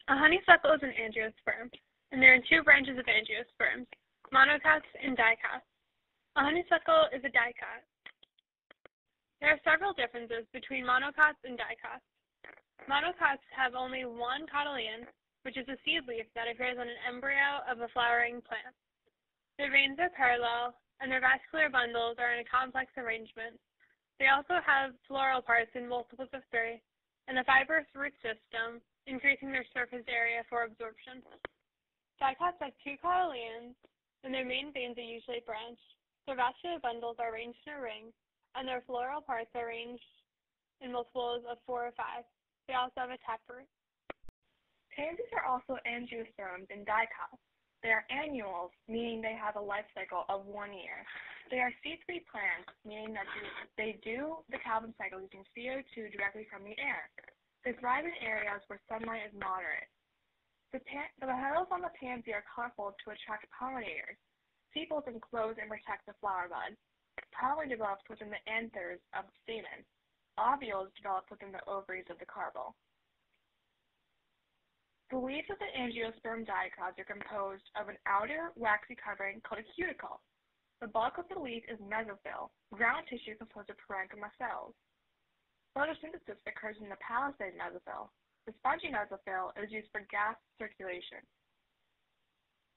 A honeysuckle is an angiosperm, and there are two branches of angiosperms, monocots and dicots. A honeysuckle is a dicot. There are several differences between monocots and dicots. Monocots have only one cotyledon, which is a seed leaf that appears on an embryo of a flowering plant. Their veins are parallel, and their vascular bundles are in a complex arrangement. They also have floral parts in multiples of three, and a fibrous root system, increasing their surface area for absorption. Dicots have two cotyledons, and their main veins are usually branched. Their vascular bundles are arranged in a ring, and their floral parts are arranged in multiples of 4 or 5. They also have a taproot. Pansies are also angiosperms and dicots. They are annuals, meaning they have a life cycle of 1 year. They are C3 plants, meaning that they do the Calvin cycle using CO2 directly from the air. They thrive in areas where sunlight is moderate. The petals on the pansy are colorful to attract pollinators. Sepals enclose and protect the flower bud. Pollen develops within the anthers of the stamen. Ovules develop within the ovaries of the carpel. The leaves of the angiosperm dicots are composed of an outer waxy covering called a cuticle. The bulk of the leaf is mesophyll, ground tissue composed of parenchyma cells. Photosynthesis occurs in the palisade mesophyll. The spongy mesophyll is used for gas circulation.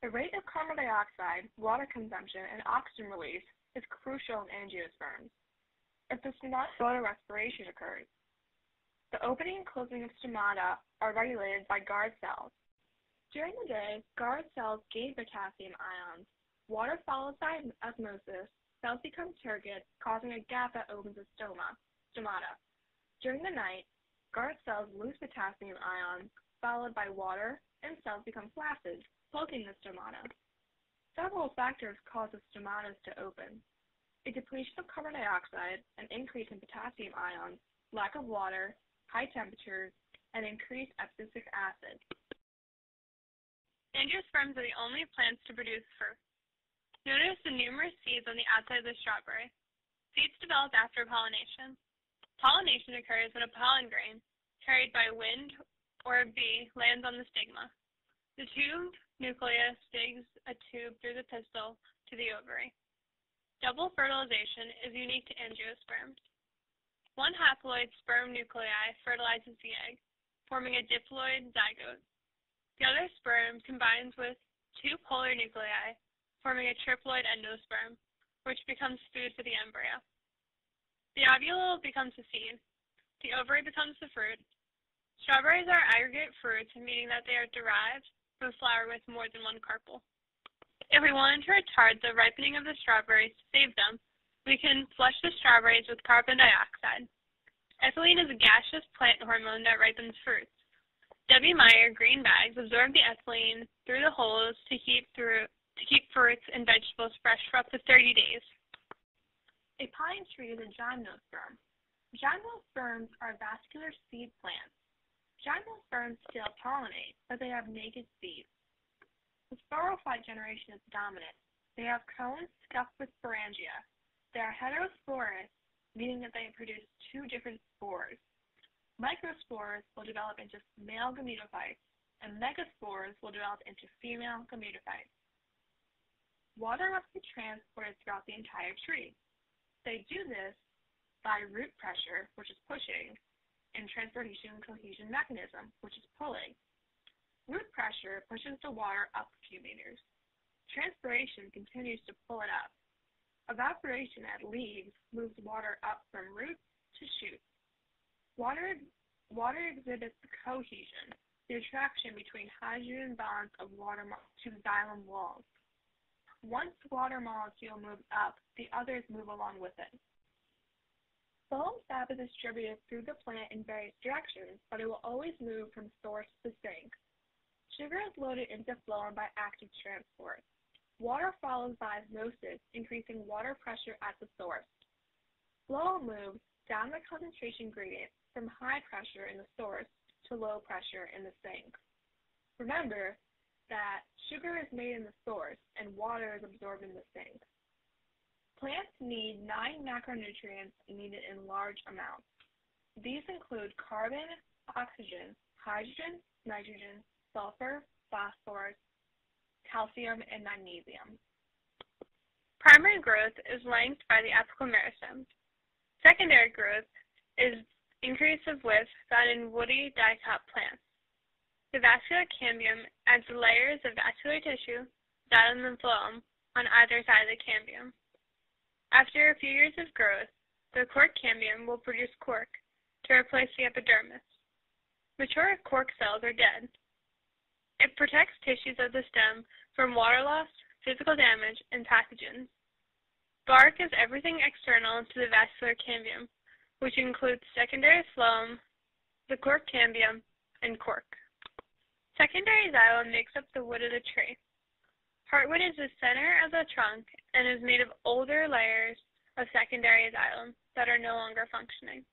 The rate of carbon dioxide, water consumption, and oxygen release is crucial in angiosperms. If the stomata respiration occurs, the opening and closing of stomata are regulated by guard cells. During the day, guard cells gain potassium ions. Water follows by osmosis. Cells become turgid, causing a gap that opens the stomata. During the night, guard cells lose potassium ions, followed by water, and cells become flaccid, cloaking the stomata. Several factors cause the stomatas to open. A depletion of carbon dioxide, an increase in potassium ions, lack of water, high temperatures, and increased abscisic acid. Angiosperms are the only plants to produce fruit. Notice the numerous seeds on the outside of the strawberry. Seeds develop after pollination. Pollination occurs when a pollen grain, carried by wind or a bee, lands on the stigma. The tube nucleus digs a tube through the pistil to the ovary. Double fertilization is unique to angiosperms. One haploid sperm nuclei fertilizes the egg, forming a diploid zygote. The other sperm combines with two polar nuclei, forming a triploid endosperm, which becomes food for the embryo. The ovule becomes the seed. The ovary becomes the fruit. Strawberries are aggregate fruits, meaning that they are derived from a flower with more than one carpel. If we wanted to retard the ripening of the strawberries to save them, we can flush the strawberries with carbon dioxide. Ethylene is a gaseous plant hormone that ripens fruits. W. Meyer green bags absorb the ethylene through the holes to keep fruits and vegetables fresh for up to 30 days. A pine tree is a gymnosperm. Gymnosperms are vascular seed plants. Gymnosperms still pollinate, but they have naked seeds. The sporophyte generation is dominant. They have cones stuffed with sporangia. They are heterosporous, meaning that they produce two different spores. Microspores will develop into male gametophytes, and megaspores will develop into female gametophytes. Water must be transported throughout the entire tree. They do this by root pressure, which is pushing, and transportation cohesion mechanism, which is pulling. Root pressure pushes the water up a few meters. Transpiration continues to pull it up. Evaporation at leaves moves water up from roots to shoots. Water exhibits the cohesion, the attraction between hydrogen bonds of water to xylem walls. Once the water molecule moves up, the others move along with it. Phloem sap is distributed through the plant in various directions, but it will always move from source to sink. Sugar is loaded into phloem by active transport. Water follows by osmosis, increasing water pressure at the source. Phloem moves down the concentration gradient from high pressure in the source to low pressure in the sink. Remember that sugar is made in the source and water is absorbed in the sink. Plants need 9 macronutrients needed in large amounts. These include carbon, oxygen, hydrogen, nitrogen, sulfur, phosphorus, calcium, and magnesium. Primary growth is length by the apical meristem. Secondary growth is increase of width found in woody dicot plants. The vascular cambium adds layers of vascular tissue, xylem and phloem, on either side of the cambium. After a few years of growth, the cork cambium will produce cork to replace the epidermis. Mature cork cells are dead. It protects tissues of the stem from water loss, physical damage, and pathogens. Bark is everything external to the vascular cambium, which includes secondary phloem, the cork cambium, and cork. Secondary xylem makes up the wood of the tree. Heartwood is the center of the trunk and is made of older layers of secondary xylem that are no longer functioning.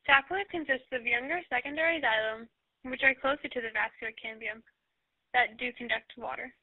Sapwood consists of younger secondary xylem, which are closer to the vascular cambium, that do conduct water.